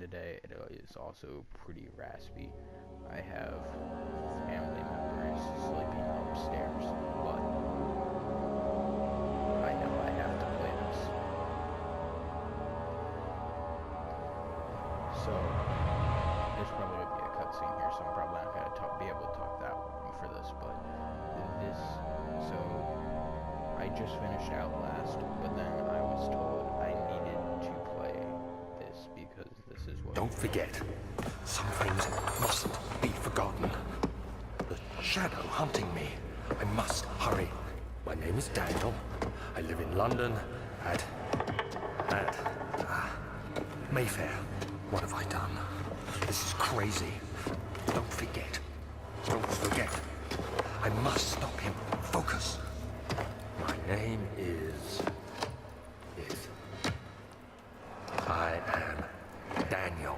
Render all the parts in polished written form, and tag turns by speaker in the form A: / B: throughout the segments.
A: today. It is also pretty raspy. I have family members sleeping upstairs, but I know I have to play this. So, there's probably going to be a cutscene here, so I'm probably not going to be able to talk that long for this, but so I just finished Outlast, but then I was told I needed to play this because this is what...
B: Don't forget, some things mustn't be forgotten. The shadow hunting me. I must hurry. My name is Daniel. I live in London at Mayfair. What have I done? This is crazy. Don't forget. Don't forget. I must stop him. Focus. My name is... I am Daniel.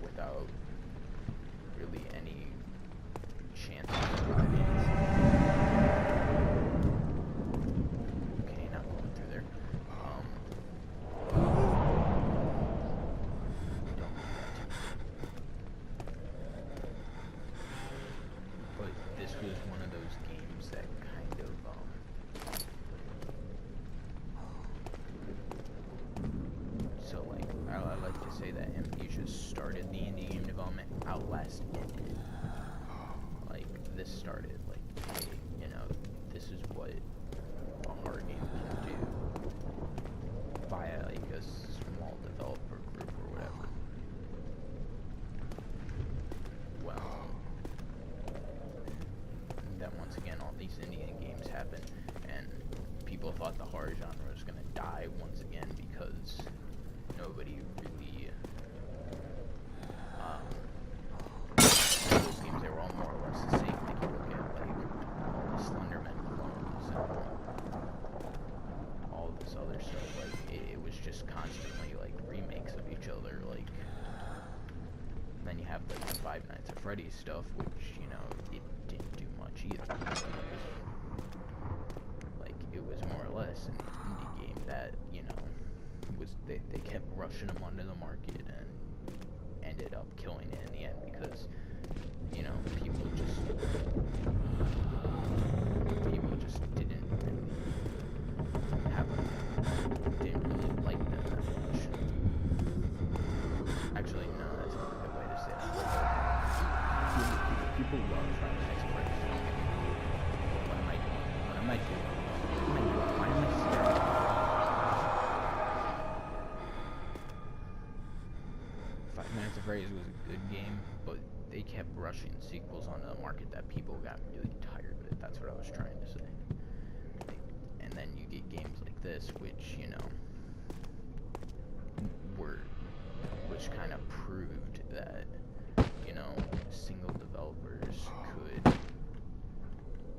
A: Without really any chance of okay, not going through there. But this was one of those games that kind of so like I like to say that Amnesia started the indie game development. Outlast ended. Like this started like, hey, you know, this is what a horror game can do via like a small developer group or whatever. Well, then once again all these indie games happened and people thought the horror genre was gonna die once again because nobody really those games, they were all more or less the same. Like you look at like the Slenderman clones and all this other stuff, like it was just constantly like remakes of each other. Like then you have like the Five Nights at Freddy's stuff, which, you know, it didn't do much either. It was more or less an indie game that, you know, they kept rushing them onto the market and ended up killing it in the end because, you know, people just didn't really didn't really like them that much. Actually, no, that's not a good way to say that. People love Five Nights at Freddy's. What am I doing? What am I doing? Why am I staring? Five Nights at Freddy's was a good game, but they kept rushing sequels onto the market that people got really tired of it. That's what I was trying to say. And then you get games like this, which, you know, were which kind of proved that, you know, single developers could,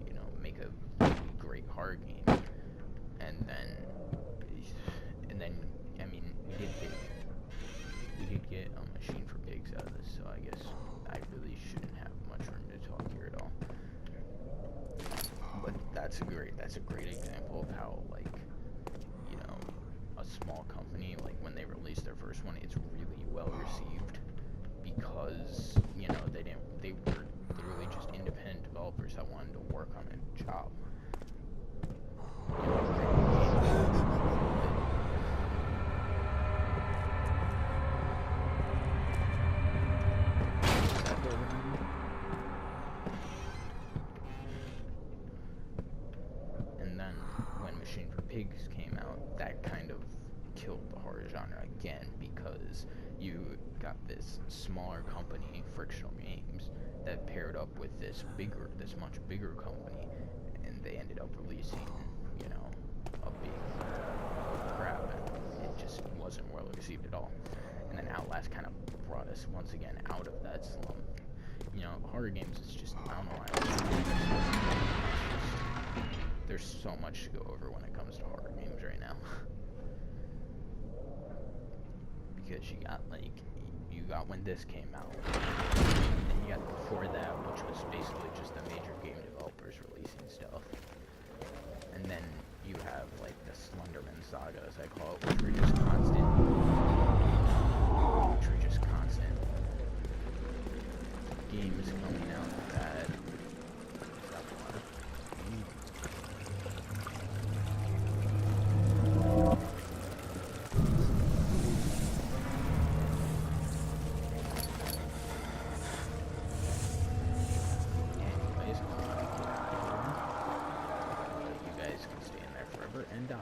A: you know, make a really great horror game. And then, I mean, we did get a Machine for Pigs out of this, so I guess I really shouldn't have much room to talk here at all. But that's a great example of how, like, you know, a small company, like, when they release their first one, it's really well received because, you know, they were literally just independent developers that wanted to work on a job. You know, and then when Machine for Pigs came out, that kind of killed the horror genre again, because you got this smaller company, Frictional Games, that paired up with this much bigger company, and they ended up releasing, you know, a big crap, and it just wasn't well received at all. And then Outlast kind of brought us once again out of that slump. You know, horror games is just, I don't know why. There's so much to go over when it comes to horror games right now. Because you got when this came out, and you got before that, which was basically just the major game developers releasing stuff. And then you have, like, the Slenderman saga, as I call it, which were just constant. Games coming out that. And die.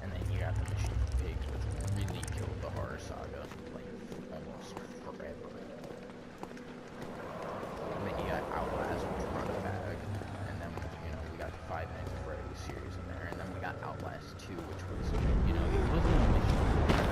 A: And then you got the Machine for Pigs, which really killed the horror saga, like, almost forever. And then you got Outlast, which brought it back, and then, you know, we got the Five Nights at Freddy's series in there, and then we got Outlast 2, which was, you know, it wasn't a Mission for Pigs.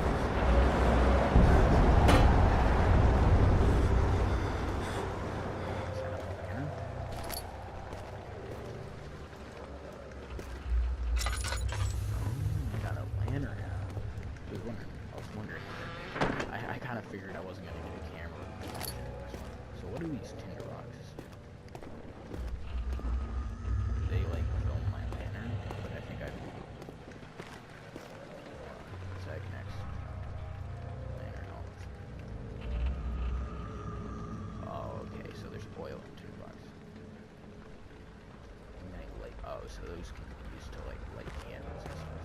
A: Figured I wasn't gonna get a camera. So what are these tinder boxes? They like film my lantern, but I think I next lantern off. Oh, okay, so there's oil in tinder boxes. Night light. Oh, so those can be used to like light candles and stuff.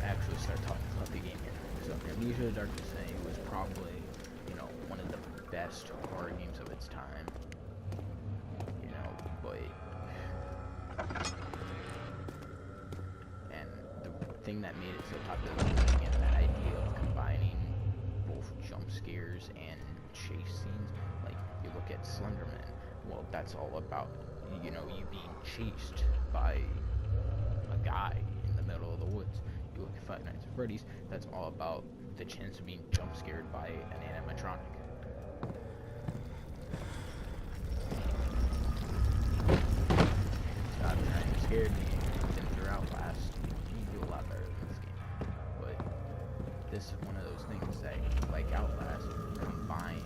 A: Actually start talking about the game here. So Amnesia: Dark Descent was probably, you know, one of the best horror games of its time. You know, but and the thing that made it so popular was, again, that idea of combining both jump scares and chase scenes. Like, you look at Slenderman, well, that's all about, you know, you being chased by a guy in the middle of the woods. You look at Five Nights at Freddy's, that's all about the chance of being jump scared by an animatronic. Stop trying to scare me. Been through Outlast. You can do a lot better than this game. But this is one of those things that, like Outlast, combined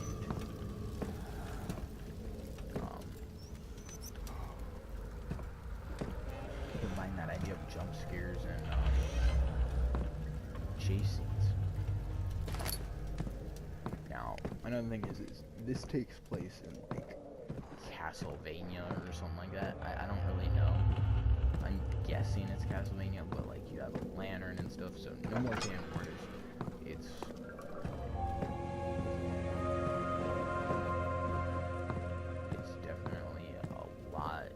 A: that idea of jump scares and chase scenes. Now, another thing is this takes place in, like, Castlevania or something like that. I don't really know. I'm guessing it's Castlevania, but, like, you have a lantern and stuff, so no more camcorders. It's definitely a lot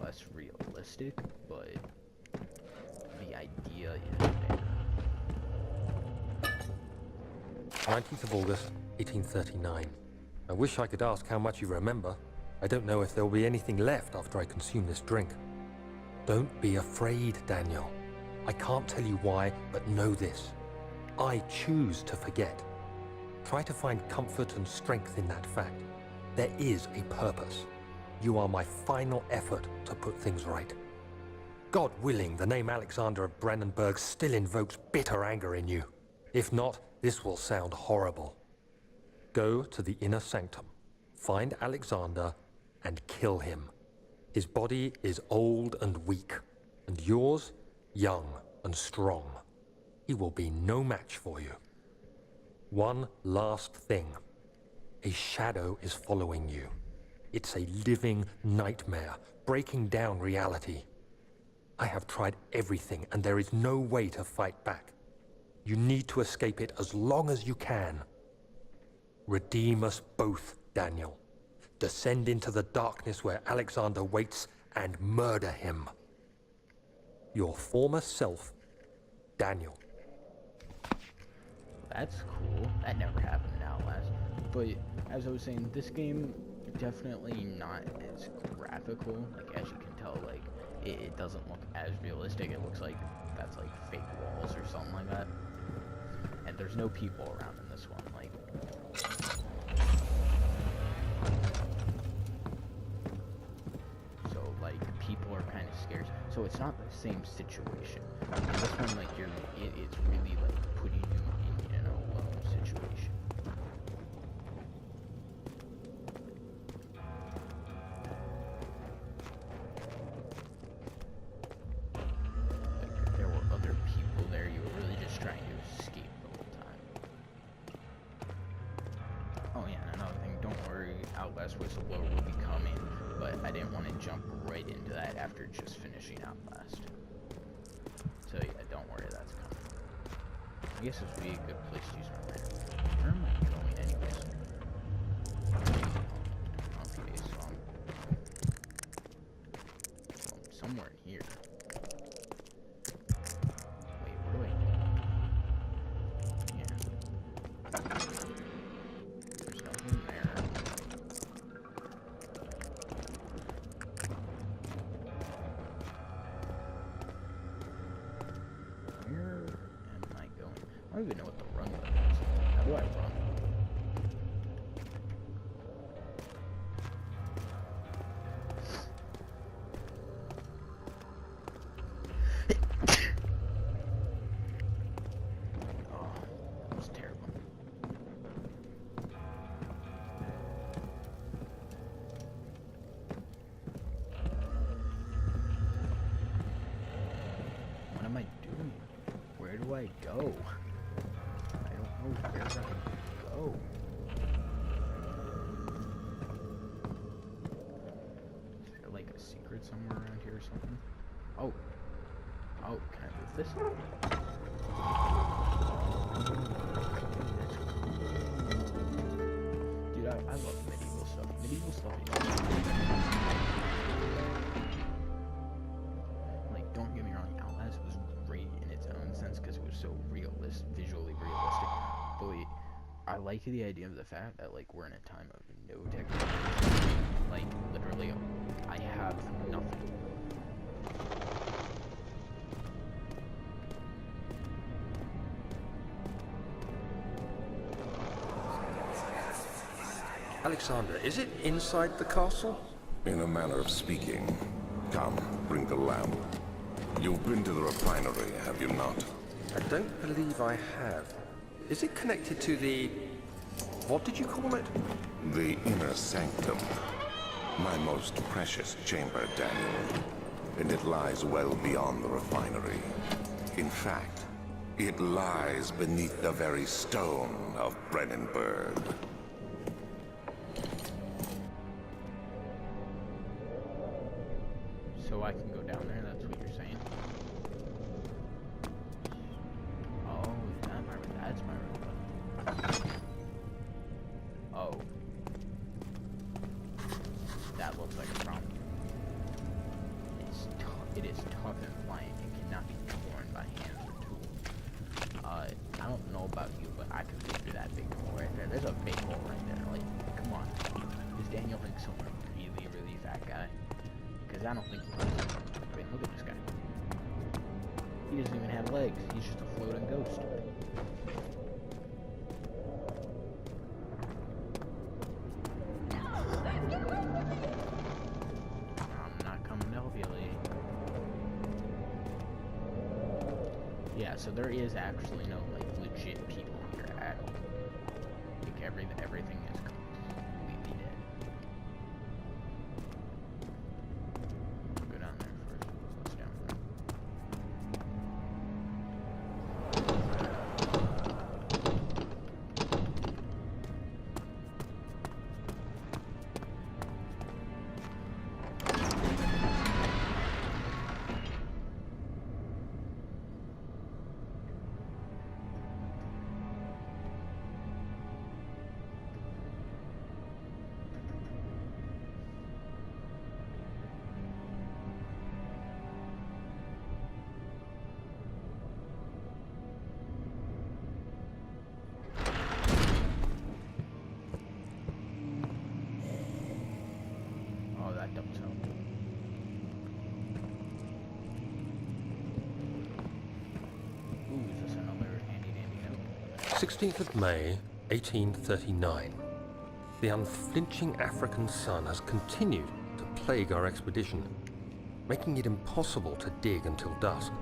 A: less realistic, but the idea is there.
C: 19th of August, 1839. I wish I could ask how much you remember. I don't know if there will be anything left after I consume this drink. Don't be afraid, Daniel. I can't tell you why, but know this. I choose to forget. Try to find comfort and strength in that fact. There is a purpose. You are my final effort to put things right. God willing, the name Alexander of Brandenburg still invokes bitter anger in you. If not, this will sound horrible. Go to the inner sanctum, find Alexander, and kill him. His body is old and weak, and yours, young and strong. He will be no match for you. One last thing. A shadow is following you. It's a living nightmare, breaking down reality. I have tried everything, and there is no way to fight back. You need to escape it as long as you can. Redeem us both, Daniel. Descend into the darkness where Alexander waits and murder him. Your former self, Daniel.
A: That's cool. That never happened in Outlast. But as I was saying, this game definitely not as graphical. Like, as you can tell, like it doesn't look as realistic. It looks like that's like fake walls or something like that. And there's no people around in this one. Like, so like people are kind of scarce. So it's not the same situation. In this one, like it's really like putting you in a low situation. Like if there were other people there, you were really just trying to escape the whole time. Oh yeah, and another thing, don't worry, Outlast Whistleblower will be coming, but I didn't want to jump right into that after just finishing Outlast. So yeah, don't worry, that's coming. I guess this would be a good place to use my map. Where am I going anyways? Okay, so I'm somewhere in here. Wait, where do I go? Yeah. There's nothing there. Where am I going? I don't even know what the run button is. How do I run? Oh, that was terrible. What am I doing? Where do I go? I don't know where I go. Is there like a secret somewhere around here or something? Oh. Oh, can I move this? Dude, I love medieval stuff. Medieval stuff is like, don't get me wrong, Outlast was great in its own sense because it was so visually realistic. But I like the idea of the fact that like we're in a time of no technology. Like literally, I have nothing.
C: Alexander, is it inside the castle?
D: In a manner of speaking. Come, bring the lamp. You've been to the refinery, have you not?
C: I don't believe I have. Is it connected to the... what did you call it?
D: The inner sanctum. My most precious chamber, Daniel. And it lies well beyond the refinery. In fact, it lies beneath the very stone of Brandenburg.
A: So I can go down there, that's what you're saying? Oh, that's my room. Oh. That looks like a problem. It is tough and pliant and cannot be torn by hands or tools. I don't know about you, but I could fit through that big then you'll think someone really, really fat guy. Because I don't think he is. I mean, look at this guy. He doesn't even have legs. He's just a floating ghost. I'm not coming to help you, lady. Yeah, so there is actually no, like, legit people here at all. Like, everything is completely dead. I'll go down there first. What's down there?
C: 16th of May, 1839. The unflinching African sun has continued to plague our expedition, making it impossible to dig until dusk.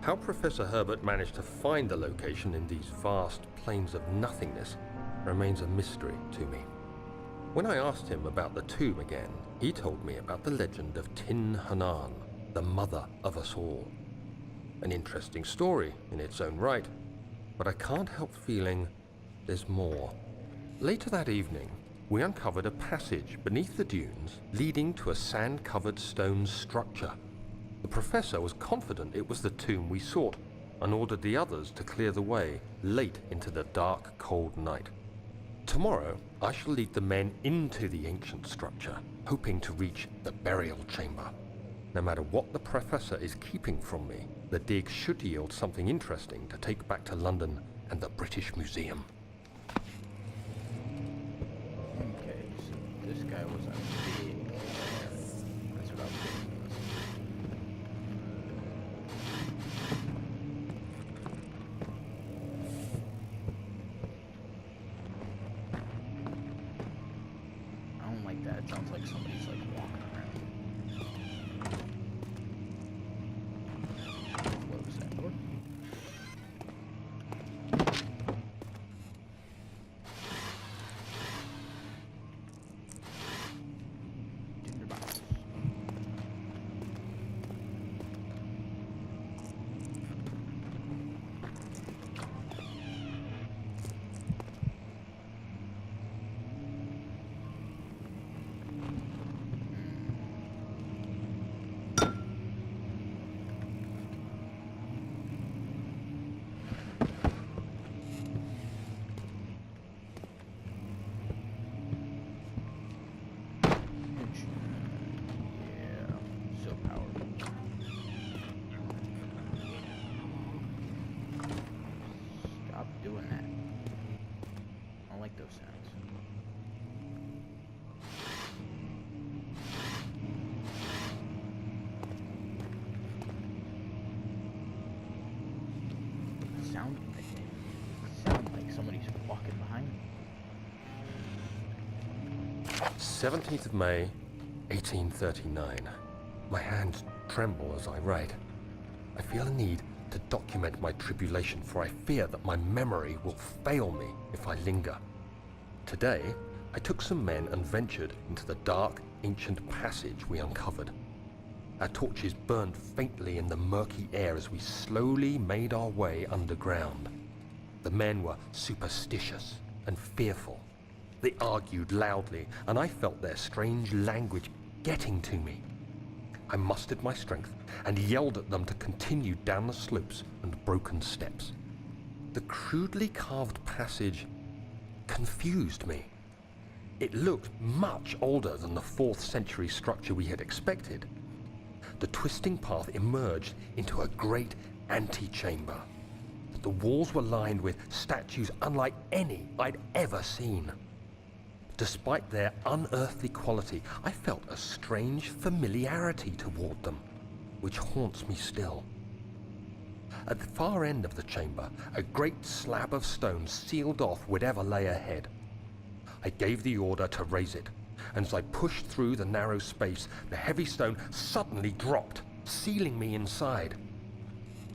C: How Professor Herbert managed to find the location in these vast plains of nothingness remains a mystery to me. When I asked him about the tomb again, he told me about the legend of Tin Hanan, the mother of us all. An interesting story in its own right, but I can't help feeling there's more. Later that evening, we uncovered a passage beneath the dunes leading to a sand-covered stone structure. The professor was confident it was the tomb we sought and ordered the others to clear the way late into the dark, cold night. Tomorrow, I shall lead the men into the ancient structure, hoping to reach the burial chamber. No matter what the professor is keeping from me, the dig should yield something interesting to take back to London and the British Museum.
A: Okay, so this guy was a big... That's what I was thinking. I don't like that. It sounds like somebody's like walking around. Close that door. Tinderbox. Yeah, so powerful. Stop doing that. I don't like those sounds. Sound like somebody's walking behind me.
C: 17th of May, 1839. My hands tremble as I write. I feel a need to document my tribulation, for I fear that my memory will fail me if I linger. Today, I took some men and ventured into the dark, ancient passage we uncovered. Our torches burned faintly in the murky air as we slowly made our way underground. The men were superstitious and fearful. They argued loudly, and I felt their strange language getting to me. I mustered my strength and yelled at them to continue down the slopes and broken steps. The crudely carved passage confused me. It looked much older than the 4th century structure we had expected. The twisting path emerged into a great antechamber. The walls were lined with statues unlike any I'd ever seen. Despite their unearthly quality, I felt a strange familiarity toward them, which haunts me still. At the far end of the chamber, a great slab of stone sealed off whatever lay ahead. I gave the order to raise it, and as I pushed through the narrow space, the heavy stone suddenly dropped, sealing me inside.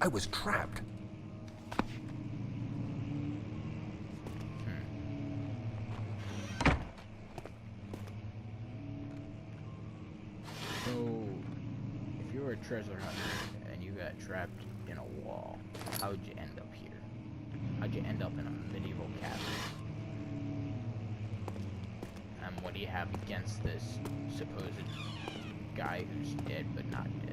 C: I was trapped.
A: So, if you were a treasure hunter and you got trapped in a wall, how'd you end up here? How'd you end up in a medieval castle? And what do you have against this supposed guy who's dead but not dead?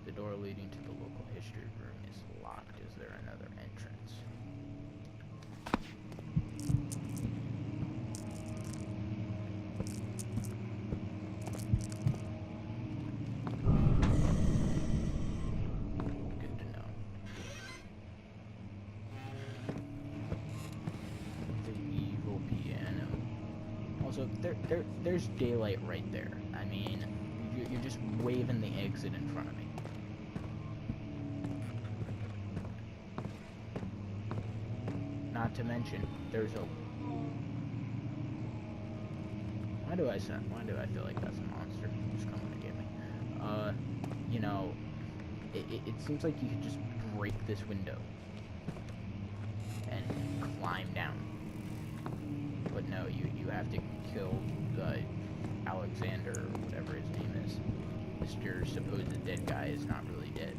A: The door leading to the local history room is locked. Is there another entrance? Good to know. The evil piano. Also, there's daylight right there. I mean, you're just waving the exit in front of me. Not to mention, there's a... Why do I feel like that's a monster just coming to get me? You know, it seems like you could just break this window and climb down. But no, you have to kill Alexander, or whatever his name is. Mr. supposed dead guy is not really dead.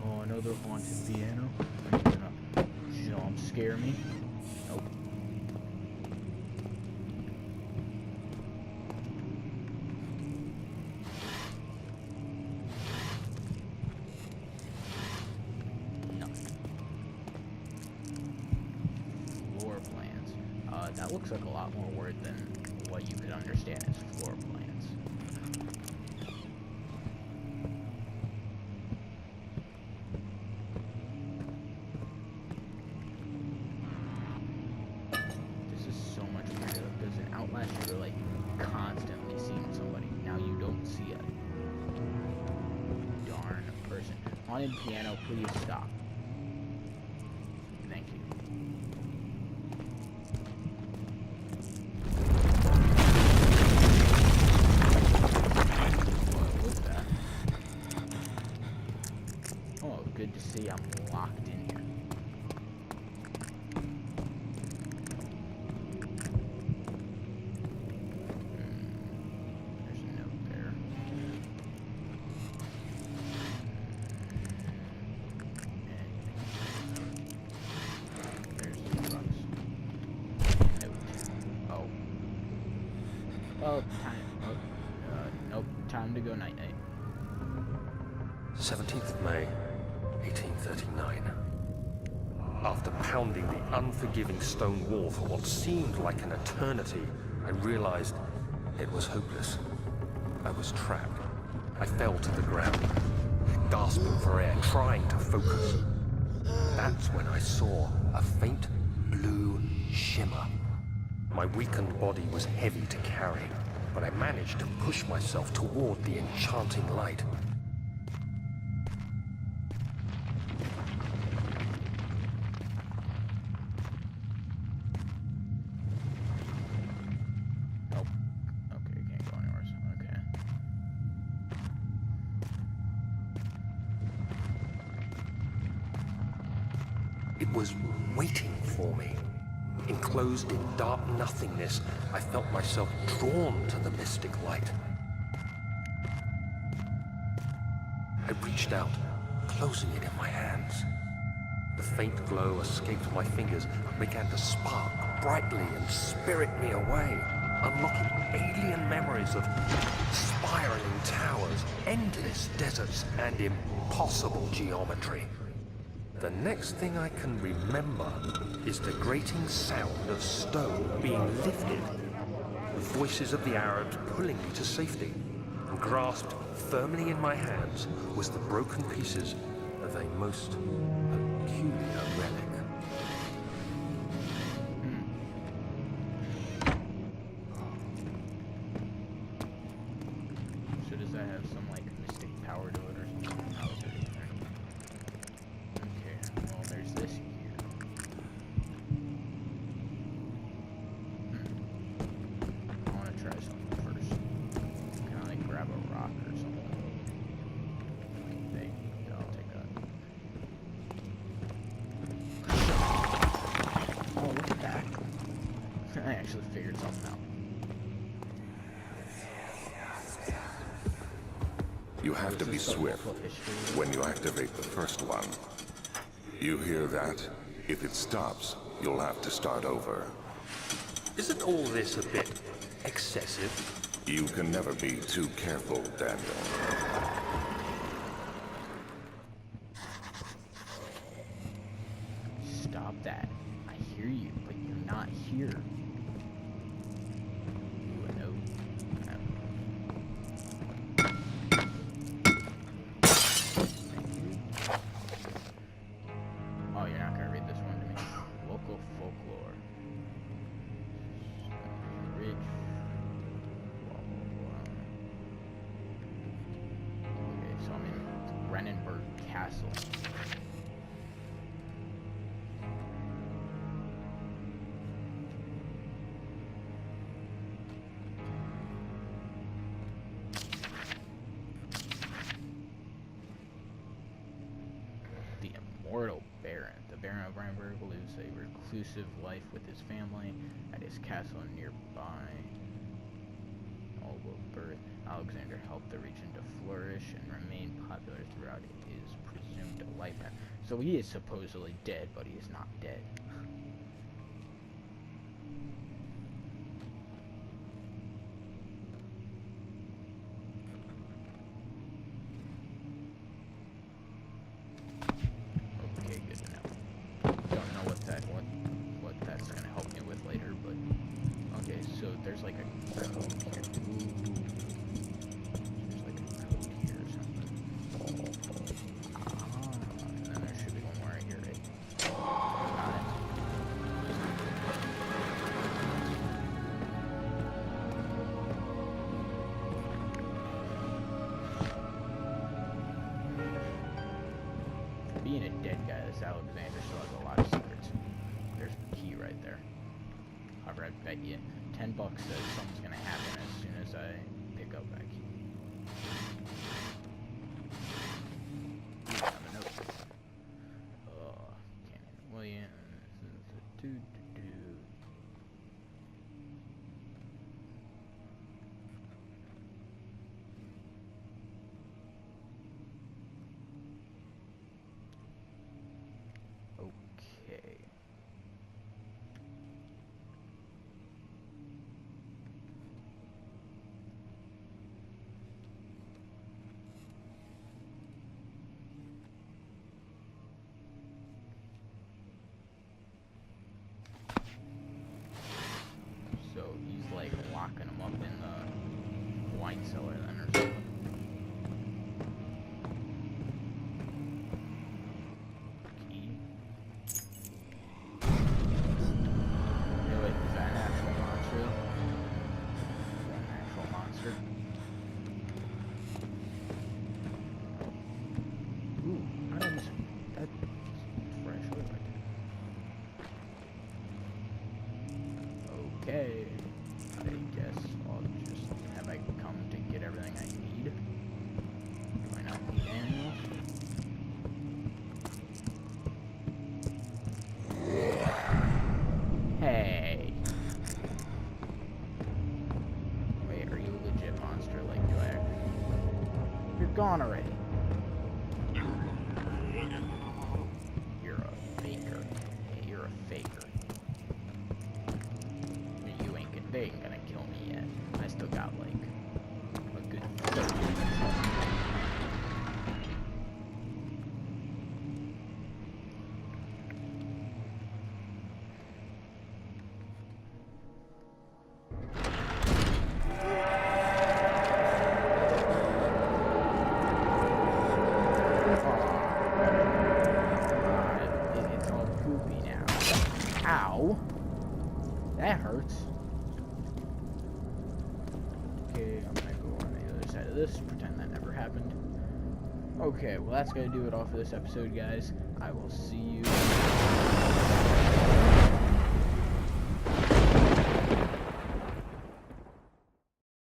A: Oh, another haunted piano? Are you gonna jump scare me? Nope. Nothing. Floor plans. That looks like a lot more word than what you could understand as floor plans. Outlast, you're like constantly seeing somebody. Now you don't see a darn person. Haunted piano, please stop. Thank you. What was that? Oh, good to see I'm locked in here. Oh, time. Nope. Time to go night-night.
C: 17th of May, 1839. After pounding the unforgiving stone wall for what seemed like an eternity, I realized it was hopeless. I was trapped. I fell to the ground, gasping for air, trying to focus. That's when I saw a faint blue shimmer. My weakened body was heavy to carry, but I managed to push myself toward the enchanting light.
A: Oh, okay, can't go anywhere. Okay.
C: It was waiting for me. Enclosed in dark nothingness, I felt myself drawn to the mystic light. I reached out, closing it in my hands. The faint glow escaped my fingers and began to spark brightly and spirit me away, unlocking alien memories of spiraling towers, endless deserts, and impossible geometry. The next thing I can remember is the grating sound of stone being lifted, the voices of the Arabs pulling me to safety, and grasped firmly in my hands was the broken pieces of a most peculiar relic.
A: So does that have some like mystic power to it or something? How is it in there? Okay, well there's this here. I want to try something first. Can I like grab a rock or something? Yeah, I'll take that. Oh, look at that. I actually figured something out.
D: You have to be swift when you activate the first one. You hear that? If it stops, you'll have to start over.
C: Isn't all this a bit excessive?
D: You can never be too careful, Daniel.
A: Stop that. I hear you, but you're not here. Ooh, a note. Thank you. Oh, you're not gonna read this one to me. Local folklore. Rich. Blah, blah, blah. Okay, so I'm in Brennenburg Castle. The immortal Baron. The Baron of Brennenburg lives a reclusive life with his family at his castle nearby. Although birth, Alexander helped the region to flourish and remain popular throughout his presumed lifetime. So he is supposedly dead, but he is not dead. Okay, good to know. Don't know what that's gonna help me with later, but okay. So there's like a code here. There's like a code here or something. And then there should be one more right here, right? Got it. Being a dead guy, this Alexander still has a lot of secrets. There's the key right there. However, I bet you $10 says something's gonna happen as soon as I pick up that key. Ooh, another note. Cannon Williams. Okay. on already. You're a faker. Yeah, you're a faker. They ain't gonna kill me yet. I still got like a good 30 minutes left. It's all poopy now. Ow! That hurts. Okay, I'm gonna go on the other side of this, pretend that never happened. Okay, well that's gonna do it all for this episode, guys. I will see you.